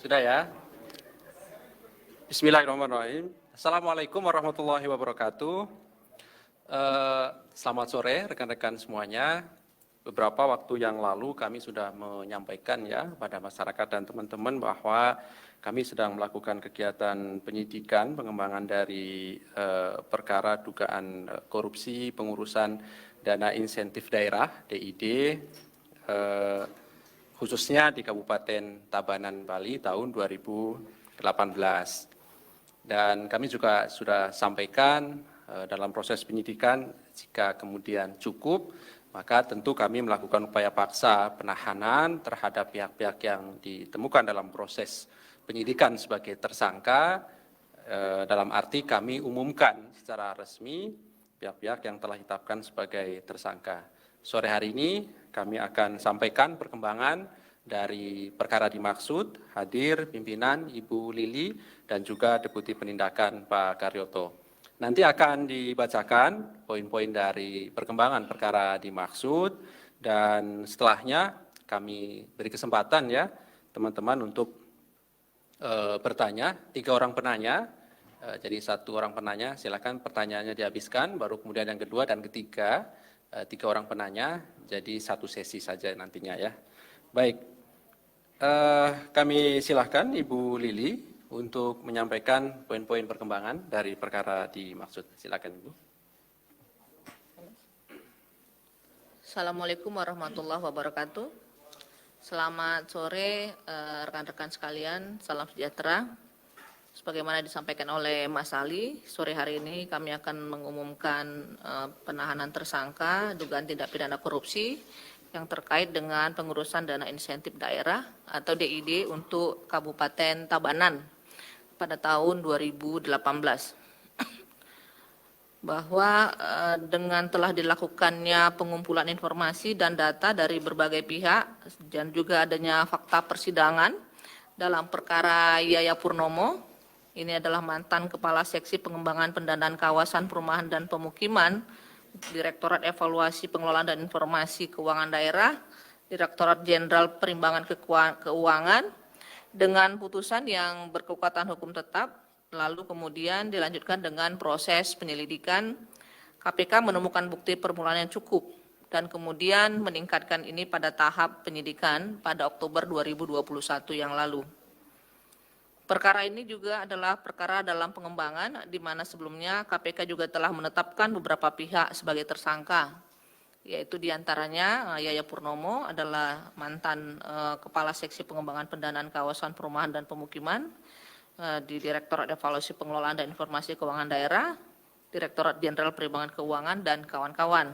Sudah ya? Bismillahirrahmanirrahim. Assalamualaikum warahmatullahi wabarakatuh. Selamat sore rekan-rekan semuanya. Beberapa waktu yang lalu kami sudah menyampaikan ya pada masyarakat dan teman-teman bahwa kami sedang melakukan kegiatan penyidikan pengembangan dari perkara dugaan korupsi pengurusan dana insentif daerah (DID) khususnya di Kabupaten Tabanan, Bali tahun 2018. Dan kami juga sudah sampaikan dalam proses penyidikan jika kemudian cukup, maka tentu kami melakukan upaya paksa penahanan terhadap pihak-pihak yang ditemukan dalam proses penyidikan sebagai tersangka, dalam arti kami umumkan secara resmi pihak-pihak yang telah ditetapkan sebagai tersangka. Sore hari ini kami akan sampaikan perkembangan dari perkara dimaksud, hadir pimpinan Ibu Lili dan juga Deputi Penindakan Pak Karyoto. Nanti akan dibacakan poin-poin dari perkembangan perkara dimaksud dan setelahnya kami beri kesempatan ya teman-teman untuk bertanya, 3 orang penanya. Jadi 1 orang penanya, silakan pertanyaannya dihabiskan, baru kemudian yang kedua dan ketiga 3 orang penanya, jadi 1 sesi saja nantinya ya. Baik, kami silakan Ibu Lili untuk menyampaikan poin-poin perkembangan dari perkara dimaksud. Silakan Ibu. Assalamualaikum warahmatullahi wabarakatuh. Selamat sore rekan-rekan sekalian, salam sejahtera. Sebagaimana disampaikan oleh Mas Ali, sore hari ini kami akan mengumumkan penahanan tersangka dugaan tindak pidana korupsi yang terkait dengan pengurusan dana insentif daerah atau DID untuk Kabupaten Tabanan pada tahun 2018. Bahwa dengan telah dilakukannya pengumpulan informasi dan data dari berbagai pihak dan juga adanya fakta persidangan dalam perkara Yaya Purnomo. Ini adalah mantan Kepala Seksi Pengembangan Pendanaan Kawasan Perumahan dan Pemukiman, Direktorat Evaluasi Pengelolaan dan Informasi Keuangan Daerah, Direktorat Jenderal Perimbangan Keuangan, dengan putusan yang berkekuatan hukum tetap, lalu kemudian dilanjutkan dengan proses penyelidikan. KPK menemukan bukti permulaan yang cukup, dan kemudian meningkatkan ini pada tahap penyidikan pada Oktober 2021 yang lalu. Perkara ini juga adalah perkara dalam pengembangan, di mana sebelumnya KPK juga telah menetapkan beberapa pihak sebagai tersangka, yaitu diantaranya Yaya Purnomo adalah mantan Kepala Seksi Pengembangan Pendanaan Kawasan Perumahan dan Pemukiman di Direktorat Evaluasi Pengelolaan dan Informasi Keuangan Daerah, Direktorat Jenderal Perimbangan Keuangan, dan kawan-kawan.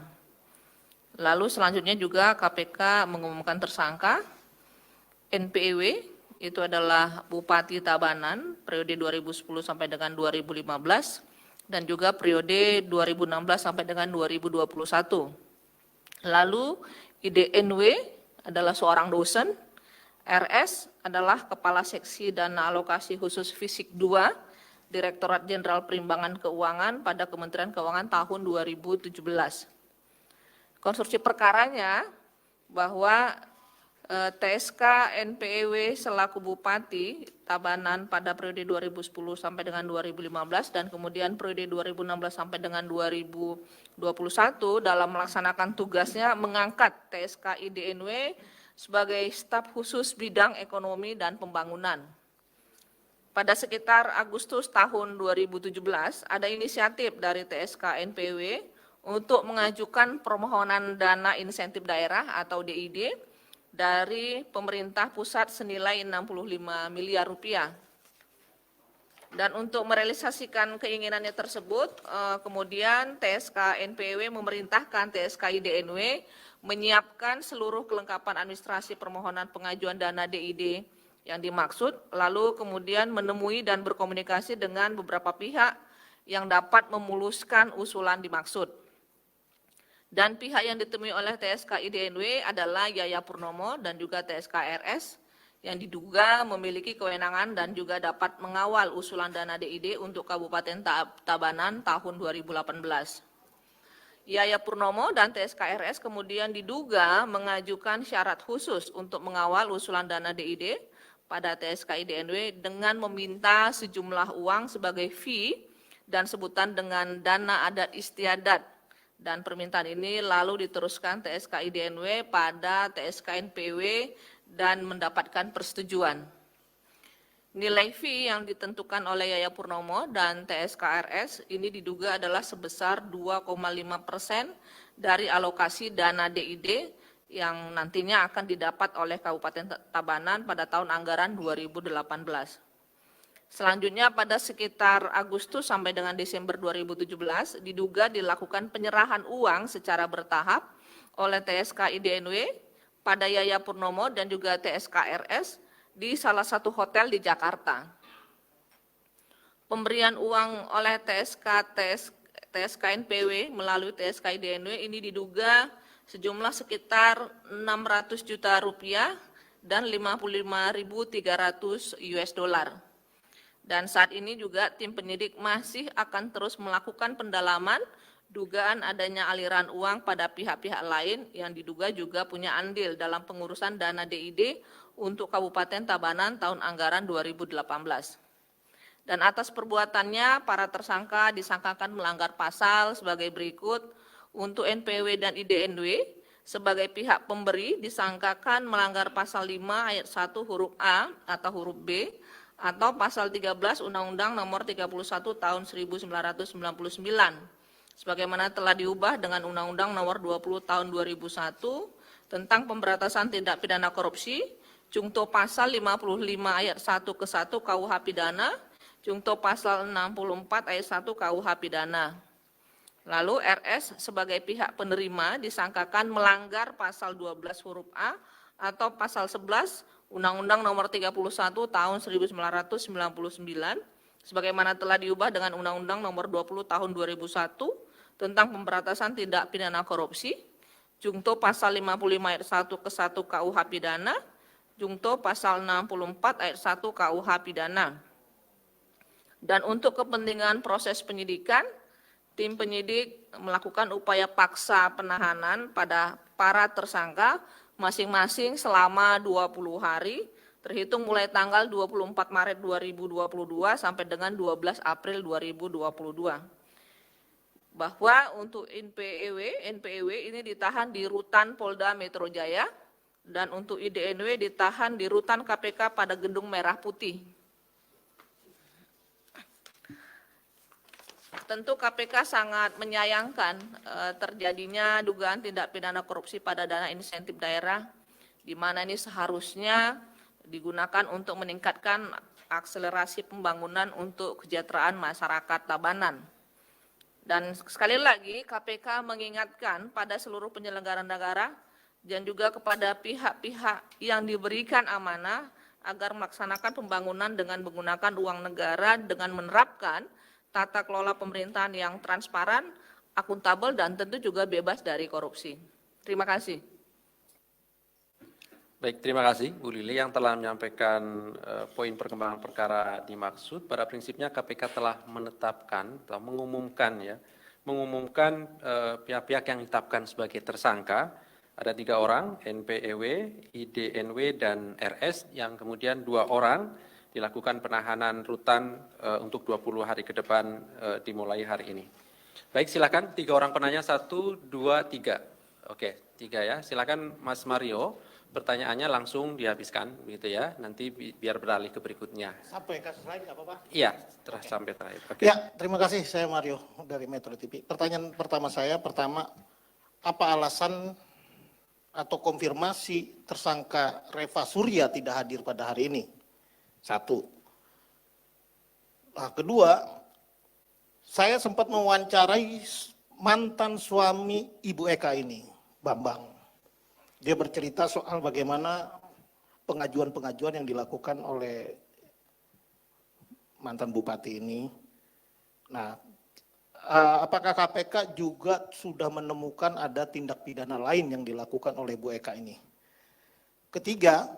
Lalu selanjutnya juga KPK mengumumkan tersangka NPEW, itu adalah Bupati Tabanan periode 2010 sampai dengan 2015 dan juga periode 2016 sampai dengan 2021. Lalu IDNW adalah seorang dosen, RS adalah Kepala Seksi Dana Alokasi Khusus Fisik 2 Direktorat Jenderal Perimbangan Keuangan pada Kementerian Keuangan tahun 2017. Konstruksi perkaranya bahwa TSK NPEW selaku Bupati Tabanan pada periode 2010 sampai dengan 2015 dan kemudian periode 2016 sampai dengan 2021 dalam melaksanakan tugasnya mengangkat TSK IDNW sebagai staf khusus bidang ekonomi dan pembangunan. Pada sekitar Agustus tahun 2017 ada inisiatif dari TSK NPEW untuk mengajukan permohonan dana insentif daerah atau DID dari pemerintah pusat senilai 65 miliar rupiah. Dan untuk merealisasikan keinginannya tersebut, kemudian TSK NPEW memerintahkan TSK IDNW menyiapkan seluruh kelengkapan administrasi permohonan pengajuan dana DID yang dimaksud, lalu kemudian menemui dan berkomunikasi dengan beberapa pihak yang dapat memuluskan usulan dimaksud. Dan pihak yang ditemui oleh TSK IDNW adalah Yaya Purnomo dan juga TSK RS yang diduga memiliki kewenangan dan juga dapat mengawal usulan dana DID untuk Kabupaten Tabanan tahun 2018. Yaya Purnomo dan TSK RS kemudian diduga mengajukan syarat khusus untuk mengawal usulan dana DID pada TSK IDNW dengan meminta sejumlah uang sebagai fee dan sebutan dengan dana adat istiadat. Dan permintaan ini lalu diteruskan TSK IDNW pada TSK NPW dan mendapatkan persetujuan. Nilai fee yang ditentukan oleh Yaya Purnomo dan TSKRS ini diduga adalah sebesar 2,5% dari alokasi dana DID yang nantinya akan didapat oleh Kabupaten Tabanan pada tahun anggaran 2018. Selanjutnya pada sekitar Agustus sampai dengan Desember 2017 diduga dilakukan penyerahan uang secara bertahap oleh TSK IDNW pada Yaya Purnomo dan juga TSKRS di salah satu hotel di Jakarta. Pemberian uang oleh TSK NPW melalui TSK IDNW ini diduga sejumlah sekitar 600 juta rupiah dan 55.300 US dollar. Dan saat ini juga tim penyidik masih akan terus melakukan pendalaman dugaan adanya aliran uang pada pihak-pihak lain yang diduga juga punya andil dalam pengurusan dana DID untuk Kabupaten Tabanan tahun anggaran 2018. Dan atas perbuatannya, para tersangka disangkakan melanggar pasal sebagai berikut. Untuk NPW dan IDNW, sebagai pihak pemberi disangkakan melanggar pasal 5 ayat 1 huruf A atau huruf B, atau pasal 13 Undang-Undang Nomor 31 Tahun 1999, sebagaimana telah diubah dengan Undang-Undang Nomor 20 Tahun 2001 tentang pemberantasan tindak pidana korupsi, Jungto pasal 55 ayat 1 ke 1 KUH Pidana, Jungto pasal 64 ayat 1 KUH Pidana. Lalu RS sebagai pihak penerima disangkakan melanggar pasal 12 huruf A atau pasal 11 Undang-Undang Nomor 31 Tahun 1999 sebagaimana telah diubah dengan Undang-Undang Nomor 20 Tahun 2001 tentang pemberantasan tindak pidana korupsi, Jungto pasal 55 ayat 1 ke 1 KUH Pidana, Jungto pasal 64 ayat 1 KUH Pidana. Dan untuk kepentingan proses penyidikan, tim penyidik melakukan upaya paksa penahanan pada para tersangka masing-masing selama 20 hari, terhitung mulai tanggal 24 Maret 2022 sampai dengan 12 April 2022. Bahwa untuk NPEW ini ditahan di Rutan Polda Metro Jaya, dan untuk IDNW ditahan di Rutan KPK pada Gedung Merah Putih. Tentu KPK sangat menyayangkan terjadinya dugaan tindak pidana korupsi pada dana insentif daerah, di mana ini seharusnya digunakan untuk meningkatkan akselerasi pembangunan untuk kesejahteraan masyarakat Tabanan. Dan sekali lagi KPK mengingatkan pada seluruh penyelenggara negara dan juga kepada pihak-pihak yang diberikan amanah agar melaksanakan pembangunan dengan menggunakan uang negara dengan menerapkan tata kelola pemerintahan yang transparan, akuntabel, dan tentu juga bebas dari korupsi. Terima kasih. Baik, terima kasih Bu Lili yang telah menyampaikan poin perkembangan perkara dimaksud. Pada prinsipnya KPK telah menetapkan, telah mengumumkan pihak-pihak yang ditetapkan sebagai tersangka. Ada 3 orang, NPEW, IDNW, dan RS, yang kemudian 2 orang dilakukan penahanan rutan untuk 20 hari ke depan dimulai hari ini. Baik, silakan 3 orang penanya, 1, 2, 3. Oke, 3 ya. Silakan Mas Mario, pertanyaannya langsung dihabiskan, begitu ya. Nanti biar beralih ke berikutnya. Sampai kasus lain nggak apa-apa? Iya, sampai terakhir. Oke. Ya, terima kasih. Saya Mario dari Metro TV. Pertanyaan pertama saya, apa alasan atau konfirmasi tersangka Reva Surya tidak hadir pada hari ini? 1. Nah, kedua, saya sempat mewawancarai mantan suami Ibu Eka ini, Bambang. Dia bercerita soal bagaimana pengajuan-pengajuan yang dilakukan oleh mantan bupati ini. Nah, apakah KPK juga sudah menemukan ada tindak pidana lain yang dilakukan oleh Bu Eka ini? Ketiga,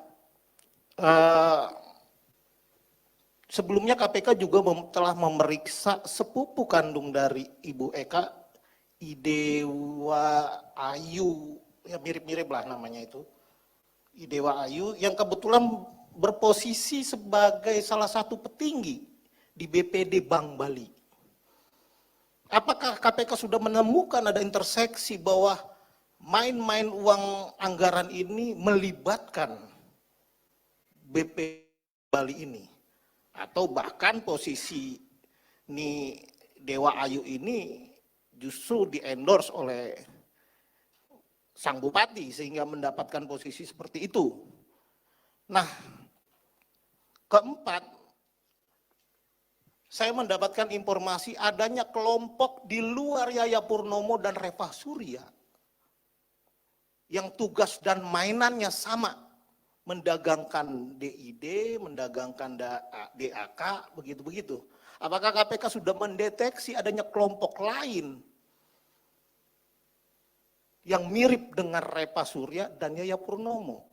sebelumnya KPK juga telah memeriksa sepupu kandung dari Ibu Eka, Idewa Ayu, ya mirip-mirip lah namanya itu, Idewa Ayu, yang kebetulan berposisi sebagai salah satu petinggi di BPD Bank Bali. Apakah KPK sudah menemukan ada interseksi bahwa main-main uang anggaran ini melibatkan BP Bali ini? Atau bahkan posisi Dewa Ayu ini justru di-endorse oleh sang bupati sehingga mendapatkan posisi seperti itu. Nah, keempat, saya mendapatkan informasi adanya kelompok di luar Yaya Purnomo dan Reva Surya yang tugas dan mainannya sama, mendagangkan DID, mendagangkan DAK, begitu-begitu. Apakah KPK sudah mendeteksi adanya kelompok lain yang mirip dengan Reva Surya dan Yaya Purnomo?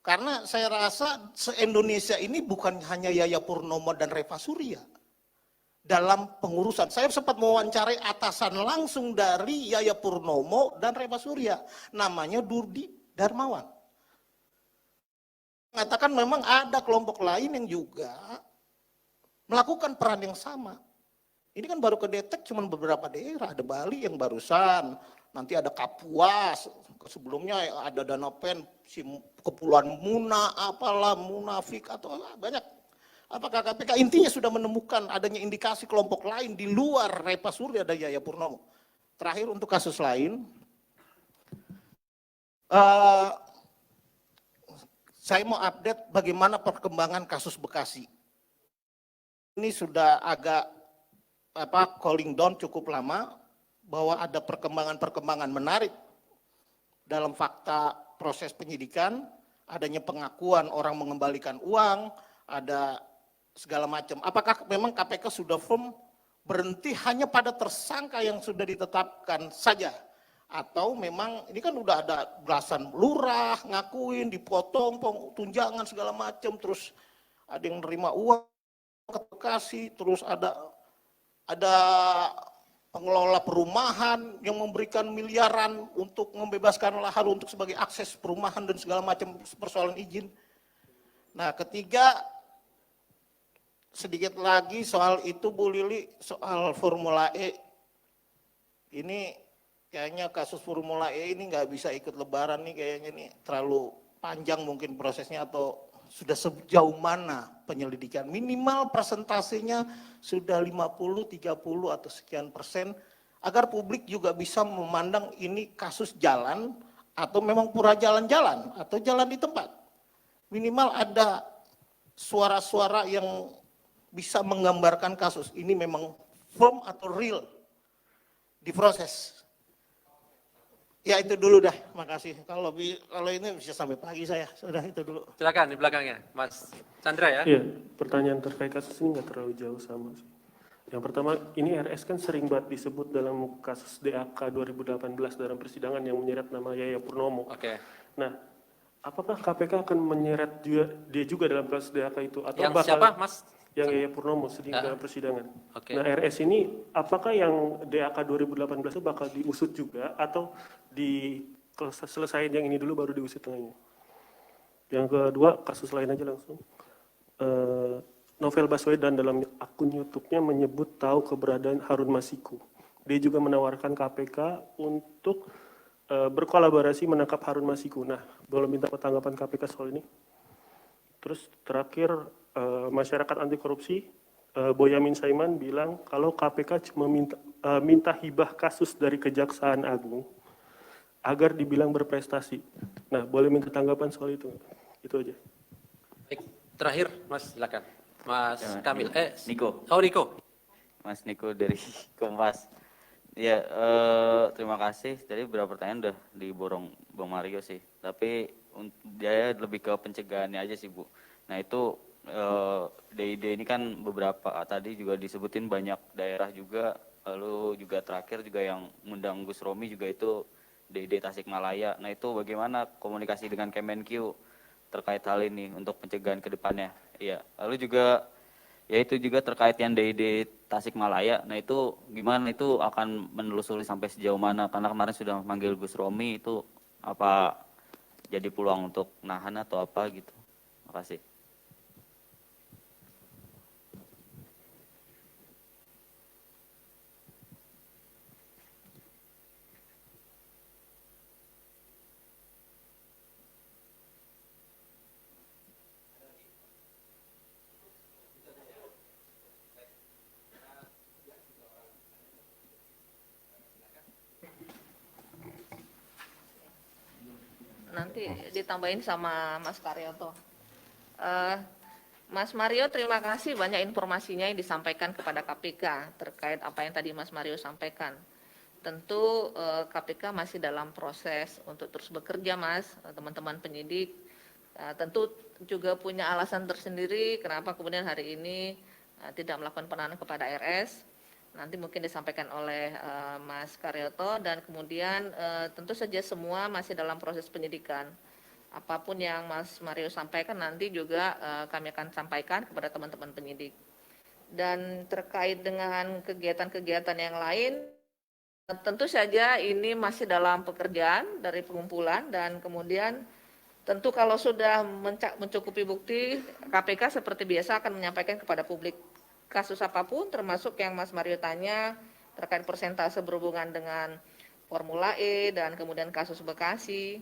Karena saya rasa se-Indonesia ini bukan hanya Yaya Purnomo dan Reva Surya dalam pengurusan. Saya sempat mewawancarai atasan langsung dari Yaya Purnomo dan Reva Surya, namanya Durdi Darmawan. Mengatakan memang ada kelompok lain yang juga melakukan peran yang sama. Ini kan baru kedetek cuma beberapa daerah, ada Bali yang barusan, nanti ada Kapuas, sebelumnya ada Danapen, Kepulauan Muna, apalah Munafik atau banyak. Apakah KPK intinya sudah menemukan adanya indikasi kelompok lain di luar Reva Surya dan Yaya Purnomo? Terakhir untuk kasus lain, saya mau update bagaimana perkembangan kasus Bekasi. Ini sudah agak calling down cukup lama, bahwa ada perkembangan-perkembangan menarik dalam fakta proses penyidikan, adanya pengakuan orang mengembalikan uang, ada segala macam. Apakah memang KPK sudah firm berhenti hanya pada tersangka yang sudah ditetapkan saja? Atau memang ini kan udah ada belasan lurah ngakuin, dipotong tunjangan segala macam, terus ada yang nerima uang ke Bekasi, terus ada pengelola perumahan yang memberikan miliaran untuk membebaskan lahan untuk sebagai akses perumahan dan segala macam persoalan izin. Nah, ketiga, sedikit lagi soal itu Bu Lili, soal Formula E. Ini kayaknya kasus Formula E ini nggak bisa ikut lebaran nih, kayaknya nih terlalu panjang mungkin prosesnya, atau sudah sejauh mana penyelidikan, minimal persentasenya sudah 50, 30 atau sekian persen, agar publik juga bisa memandang ini kasus jalan atau memang pura jalan-jalan atau jalan di tempat. Minimal ada suara-suara yang bisa menggambarkan kasus ini memang firm atau real diproses. Ya itu dulu dah, makasih. Kalau ini bisa sampai pagi saya, sudah itu dulu. Silakan di belakangnya, Mas Chandra ya. Iya, pertanyaan terkait kasus ini nggak terlalu jauh sama sih. Yang pertama, ini RS kan sering banget disebut dalam kasus DAK 2018 dalam persidangan yang menyeret nama Yaya Purnomo. Oke. Nah, apakah KPK akan menyeret dia juga dalam kasus DAK itu? Atau Yang siapa, Mas? Yang Yaya Purnomo sedang dalam persidangan. Oke. Nah, RS ini apakah yang DAK 2018 itu bakal diusut juga atau selesaiin yang ini dulu baru diusut yang ini? Yang kedua, kasus lain aja langsung. Novel Baswedan dalam akun YouTube-nya menyebut tahu keberadaan Harun Masiku. Dia juga menawarkan KPK untuk berkolaborasi menangkap Harun Masiku. Nah, boleh minta tanggapan KPK soal ini? Terus terakhir, masyarakat anti korupsi, Boyamin Saiman bilang kalau KPK cuma minta hibah kasus dari Kejaksaan Agung agar dibilang berprestasi. Nah, boleh minta tanggapan soal itu? Itu aja. Baik, terakhir Mas silakan. Mas Kamil. Niko. Oh, Niko. Mas Niko dari Kompas. Ya, terima kasih. Tadi beberapa pertanyaan udah diborong Bang Mario sih. Tapi dia lebih ke pencegahannya aja sih, Bu. Nah, itu DID ini kan beberapa tadi juga disebutin banyak daerah juga, lalu juga terakhir juga yang ngundang Gus Romi juga itu DID Tasikmalaya. Nah, itu bagaimana komunikasi dengan Kemenkyu terkait hal ini untuk pencegahan ke depannya? Iya. Lalu juga ya itu juga terkait yang DID Tasikmalaya. Nah, itu gimana, itu akan menelusuri sampai sejauh mana? Karena kemarin sudah memanggil Gus Romi, itu apa jadi peluang untuk nahan atau apa gitu? Makasih. Nanti ditambahin sama Mas Karyoto. Mas Mario, terima kasih banyak informasinya yang disampaikan kepada KPK terkait apa yang tadi Mas Mario sampaikan. Tentu KPK masih dalam proses untuk terus bekerja, Mas, teman-teman penyidik. Tentu juga punya alasan tersendiri kenapa kemudian hari ini tidak melakukan penahanan kepada RS. Nanti mungkin disampaikan oleh Mas Karyoto, dan kemudian tentu saja semua masih dalam proses penyidikan. Apapun yang Mas Mario sampaikan nanti juga kami akan sampaikan kepada teman-teman penyidik. Dan terkait dengan kegiatan-kegiatan yang lain, tentu saja ini masih dalam pekerjaan dari pengumpulan, dan kemudian tentu kalau sudah mencukupi bukti, KPK seperti biasa akan menyampaikan kepada publik kasus apapun, termasuk yang Mas Mario tanya terkait persentase berhubungan dengan Formula E dan kemudian kasus Bekasi.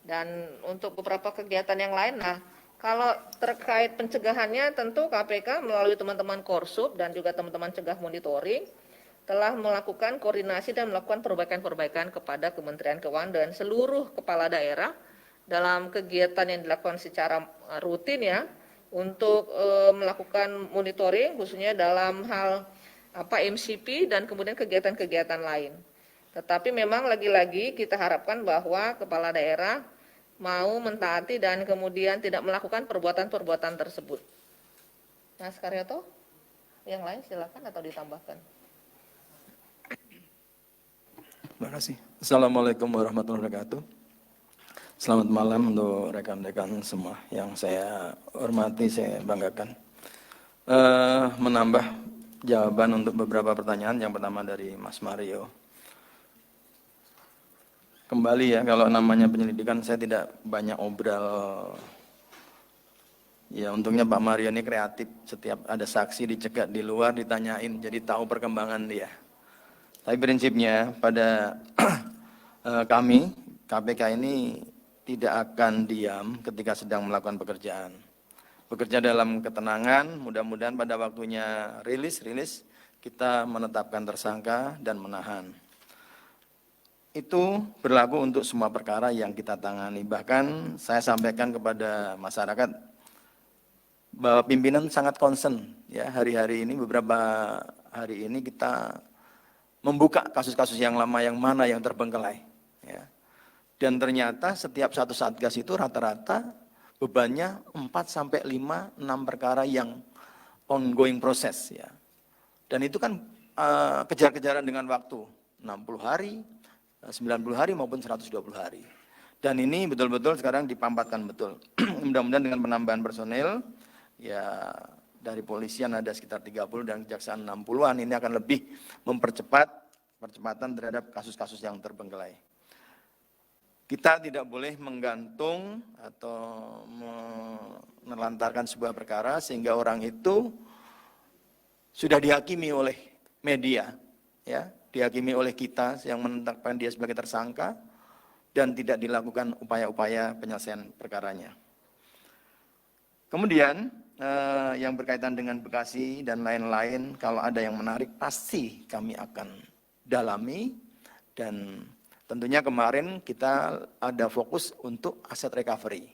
Dan untuk beberapa kegiatan yang lain, nah kalau terkait pencegahannya tentu KPK melalui teman-teman Korsub dan juga teman-teman cegah monitoring telah melakukan koordinasi dan melakukan perbaikan-perbaikan kepada Kementerian Keuangan dan seluruh kepala daerah dalam kegiatan yang dilakukan secara rutin ya, untuk melakukan monitoring khususnya dalam hal MCP dan kemudian kegiatan-kegiatan lain. Tetapi memang lagi-lagi kita harapkan bahwa kepala daerah mau mentaati dan kemudian tidak melakukan perbuatan-perbuatan tersebut. Mas Karyoto, yang lain silakan atau ditambahkan. Terima kasih. Assalamualaikum warahmatullahi wabarakatuh. Selamat malam untuk rekan-rekan semua yang saya hormati, saya banggakan. Menambah jawaban untuk beberapa pertanyaan. Yang pertama dari Mas Mario. Kembali ya, kalau namanya penyelidikan saya tidak banyak obrol. Ya untungnya Pak Mario ini kreatif. Setiap ada saksi dicegat di luar ditanyain, jadi tahu perkembangan dia. Tapi prinsipnya pada kami, KPK ini tidak akan diam ketika sedang melakukan pekerjaan. Bekerja dalam ketenangan, mudah-mudahan pada waktunya rilis, kita menetapkan tersangka dan menahan. Itu berlaku untuk semua perkara yang kita tangani. Bahkan saya sampaikan kepada masyarakat bahwa pimpinan sangat concern. Ya, hari-hari ini, beberapa hari ini kita membuka kasus-kasus yang lama, yang mana yang terbengkelai. Ya. Dan ternyata setiap satu satgas itu rata-rata bebannya 4 sampai 5, 6 perkara yang ongoing proses. Ya. Dan itu kan kejar-kejaran dengan waktu 60 hari, 90 hari maupun 120 hari. Dan ini betul-betul sekarang dipampatkan betul. Mudah-mudahan dengan penambahan personel, ya dari polisian ada sekitar 30 dan kejaksaan 60-an, ini akan lebih percepatan terhadap kasus-kasus yang terbengkelai. Kita tidak boleh menggantung atau menelantarkan sebuah perkara sehingga orang itu sudah dihakimi oleh media, ya, dihakimi oleh kita yang menetapkan dia sebagai tersangka dan tidak dilakukan upaya-upaya penyelesaian perkaranya. Kemudian yang berkaitan dengan Bekasi dan lain-lain, kalau ada yang menarik pasti kami akan dalami, dan tentunya kemarin kita ada fokus untuk aset recovery,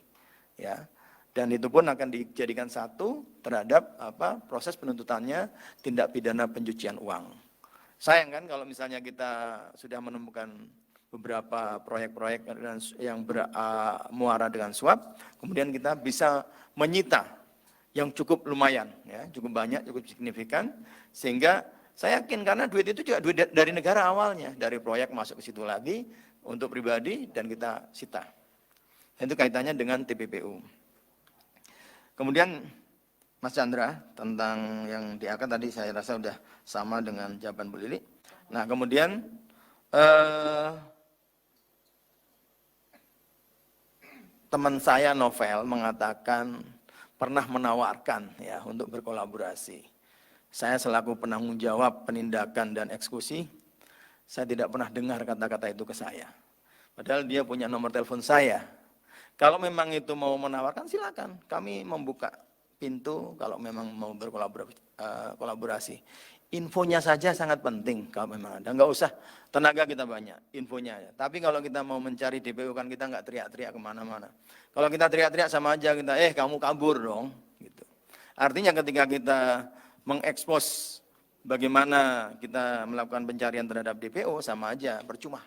ya, dan itu pun akan dijadikan satu terhadap proses penuntutannya tindak pidana pencucian uang. Sayang kan kalau misalnya kita sudah menemukan beberapa proyek-proyek yang bermuara dengan suap, kemudian kita bisa menyita yang cukup lumayan, ya, cukup banyak, cukup signifikan, sehingga saya yakin karena duit itu juga duit dari negara awalnya, dari proyek masuk ke situ lagi untuk pribadi dan kita sita. Itu kaitannya dengan TPPU. Kemudian Mas Chandra tentang yang DAK tadi saya rasa sudah sama dengan jawaban Bu Lili. Nah kemudian teman saya Novel mengatakan pernah menawarkan ya untuk berkolaborasi. Saya selaku penanggung jawab penindakan dan eksekusi, saya tidak pernah dengar kata-kata itu ke saya. Padahal dia punya nomor telepon saya. Kalau memang itu mau menawarkan, silakan. Kami membuka pintu kalau memang mau berkolaborasi. Infonya saja sangat penting kalau memang ada. Enggak usah tenaga kita banyak, infonya aja. Tapi kalau kita mau mencari DPO kan kita enggak teriak-teriak kemana-mana. Kalau kita teriak-teriak sama aja kita, kamu kabur dong. Gitu. Artinya ketika kita mengekspos bagaimana kita melakukan pencarian terhadap DPO, sama aja, percuma.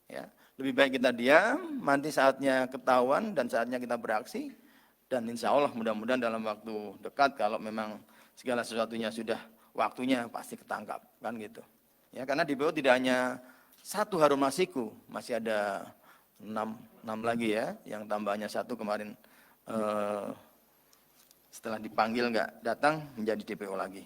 Ya. Lebih baik kita diam, nanti saatnya ketahuan dan saatnya kita beraksi. Dan insya Allah mudah-mudahan dalam waktu dekat kalau memang segala sesuatunya sudah waktunya pasti ketangkap. Kan gitu. Ya, karena DPO tidak hanya satu Harun Masiku, masih ada 6 lagi ya, yang tambahnya 1 kemarin setelah dipanggil nggak datang menjadi DPO lagi.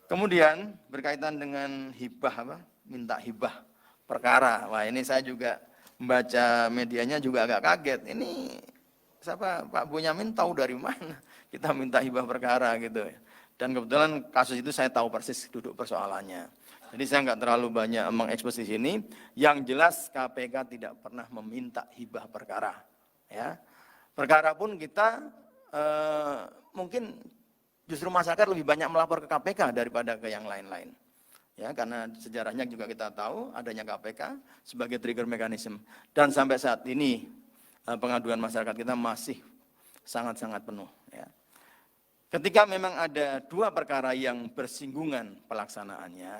Kemudian berkaitan dengan hibah minta hibah perkara. Wah, ini saya juga membaca medianya juga agak kaget. Ini siapa Pak Bonyamin tahu dari mana kita minta hibah perkara gitu. Dan kebetulan kasus itu saya tahu persis duduk persoalannya. Jadi saya nggak terlalu banyak mengekspos di sini. Yang jelas KPK tidak pernah meminta hibah perkara. Ya, perkara pun kita mungkin justru masyarakat lebih banyak melapor ke KPK daripada ke yang lain-lain. Ya, karena sejarahnya juga kita tahu adanya KPK sebagai trigger mechanism. Dan sampai saat ini pengaduan masyarakat kita masih sangat-sangat penuh. Ya. Ketika memang ada 2 perkara yang bersinggungan pelaksanaannya,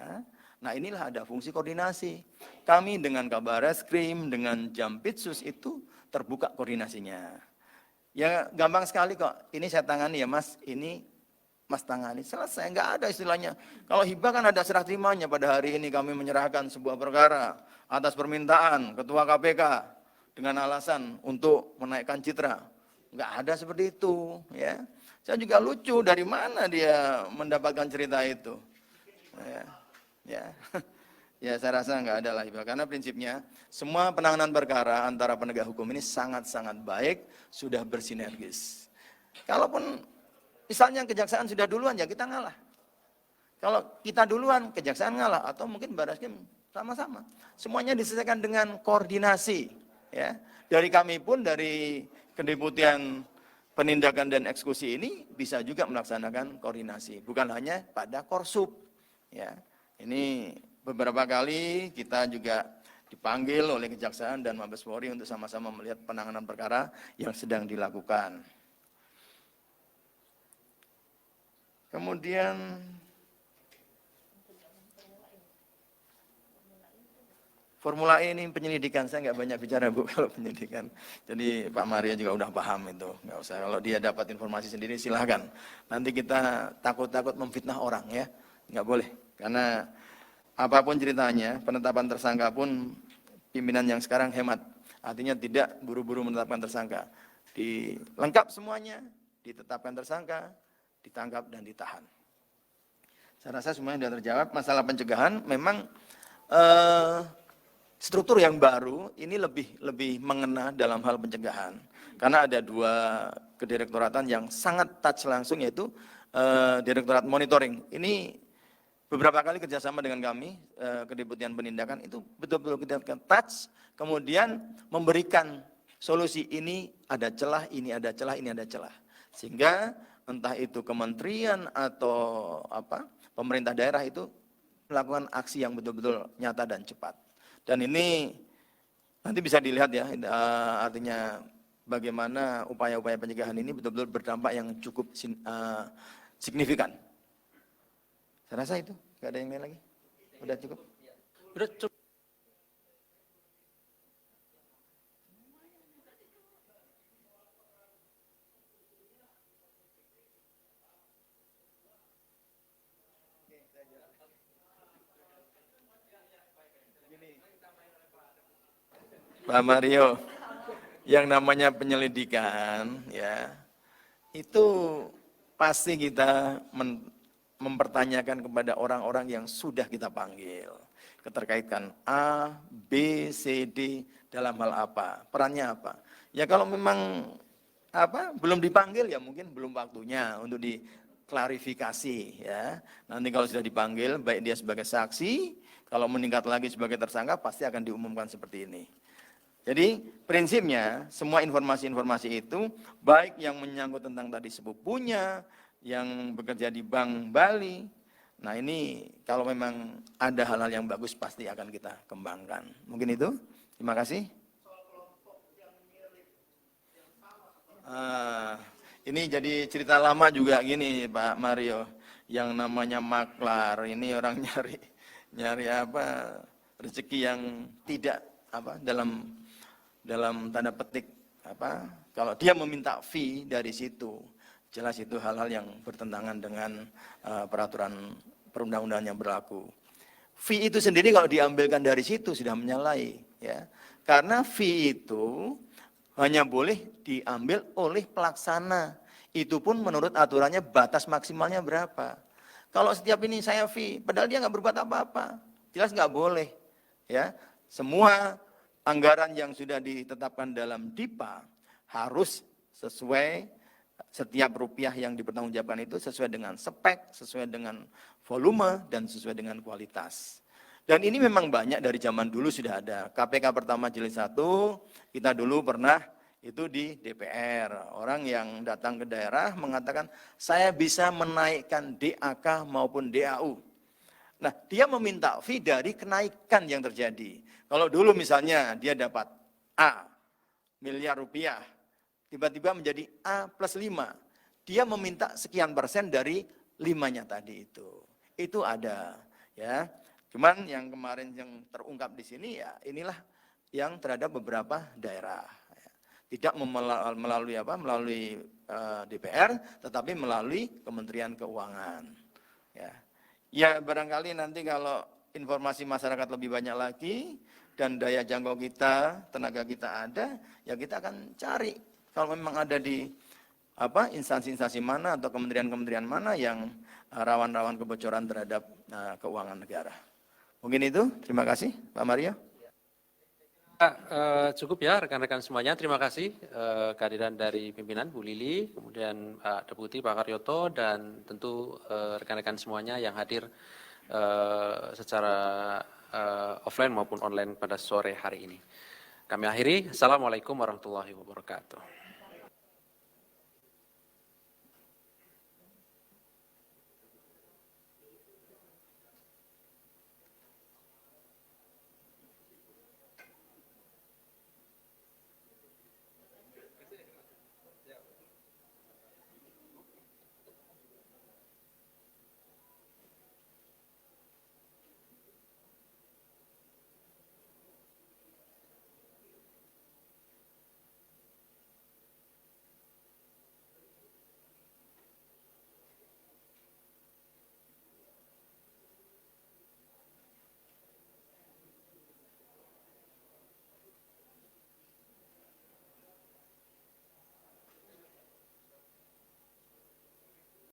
nah inilah ada fungsi koordinasi. Kami dengan Kabareskrim, dengan Jampitsus itu terbuka koordinasinya. Ya gampang sekali kok, ini saya tangani ya Mas, ini Mas tangani, selesai, nggak ada istilahnya. Kalau hibah kan ada serah terimanya, pada hari ini kami menyerahkan sebuah perkara atas permintaan Ketua KPK dengan alasan untuk menaikkan citra. Nggak ada seperti itu. Ya. Saya juga lucu, dari mana dia mendapatkan cerita itu. Ya saya rasa nggak ada lah hibah, karena prinsipnya semua penanganan perkara antara penegak hukum ini sangat-sangat baik, sudah bersinergis. Kalaupun misalnya kejaksaan sudah duluan, ya kita ngalah. Kalau kita duluan, kejaksaan ngalah, atau mungkin Bareskrim sama-sama. Semuanya diselesaikan dengan koordinasi. Ya. Dari kami pun, dari Kedeputian Penindakan dan Eksekusi ini bisa juga melaksanakan koordinasi, bukan hanya pada Korsup. Ya. Ini beberapa kali kita juga dipanggil oleh Kejaksaan dan Mabes Polri untuk sama-sama melihat penanganan perkara yang sedang dilakukan. Kemudian Formula E ini penyelidikan, saya nggak banyak bicara Bu kalau penyelidikan. Jadi Pak Maria juga udah paham itu, nggak usah. Kalau dia dapat informasi sendiri silahkan. Nanti kita takut-takut memfitnah orang ya, nggak boleh. Karena apapun ceritanya, penetapan tersangka pun pimpinan yang sekarang hemat. Artinya tidak buru-buru menetapkan tersangka. Lengkap semuanya, ditetapkan tersangka, ditangkap dan ditahan. Saya rasa semuanya sudah terjawab. Masalah pencegahan memang struktur yang baru ini lebih mengena dalam hal pencegahan. Karena ada 2 kedirektoratan yang sangat touch langsung, yaitu Direktorat Monitoring. Ini beberapa kali kerjasama dengan kami, Kedeputian Penindakan, itu betul-betul kita touch, kemudian memberikan solusi, ini ada celah, ini ada celah, ini ada celah. Sehingga entah itu kementerian atau pemerintah daerah itu melakukan aksi yang betul-betul nyata dan cepat. Dan ini nanti bisa dilihat ya, artinya bagaimana upaya-upaya pencegahan ini betul-betul berdampak yang cukup signifikan. Saya rasa itu, nggak ada yang lain lagi. Udah cukup? Udah cukup. Pak Mario, yang namanya penyelidikan ya, itu pasti kita mempertanyakan kepada orang-orang yang sudah kita panggil. Keterkaitan A, B, C, D dalam hal apa, perannya apa. Ya kalau memang belum dipanggil ya mungkin belum waktunya untuk diklarifikasi ya. Nanti kalau sudah dipanggil, baik dia sebagai saksi, kalau meningkat lagi sebagai tersangka pasti akan diumumkan seperti ini. Jadi prinsipnya semua informasi-informasi itu baik yang menyangkut tentang tadi sepupunya, yang bekerja di Bank Bali. Nah ini kalau memang ada hal-hal yang bagus pasti akan kita kembangkan. Mungkin itu. Terima kasih. Ini jadi cerita lama juga gini Pak Mario. Yang namanya maklar ini orang nyari rezeki yang tidak dalam tanda petik kalau dia meminta fee dari situ, jelas itu hal-hal yang bertentangan dengan peraturan perundang-undangan yang berlaku. Fee itu sendiri kalau diambilkan dari situ sudah menyalahi ya. Karena fee itu hanya boleh diambil oleh pelaksana. Itu pun menurut aturannya batas maksimalnya berapa. Kalau setiap ini saya fee, padahal dia nggak berbuat apa-apa, jelas nggak boleh. Ya, semua anggaran yang sudah ditetapkan dalam DIPA harus sesuai, setiap rupiah yang dipertanggungjawabkan itu sesuai dengan spek, sesuai dengan volume, dan sesuai dengan kualitas. Dan ini memang banyak dari zaman dulu sudah ada. KPK pertama jilid 1, kita dulu pernah itu di DPR. Orang yang datang ke daerah mengatakan, saya bisa menaikkan DAK maupun DAU. Nah, dia meminta fee dari kenaikan yang terjadi. Kalau dulu misalnya dia dapat A miliar rupiah, tiba-tiba menjadi A plus 5. Dia meminta sekian persen dari 5-nya tadi itu. Itu ada, ya. Cuman yang kemarin yang terungkap di sini ya inilah yang terhadap beberapa daerah. Tidak melalui DPR, tetapi melalui Kementerian Keuangan. Ya barangkali nanti kalau informasi masyarakat lebih banyak lagi dan daya jangkau kita, tenaga kita ada, ya kita akan cari. Kalau memang ada di instansi-instansi mana atau kementerian-kementerian mana yang rawan-rawan kebocoran terhadap keuangan negara. Mungkin itu, terima kasih Pak Mario. Cukup ya rekan-rekan semuanya, terima kasih kehadiran dari pimpinan Bu Lili, kemudian Pak Deputi Pak Karyoto, dan tentu rekan-rekan semuanya yang hadir secara offline maupun online pada sore hari ini. Kami akhiri, Assalamualaikum warahmatullahi wabarakatuh.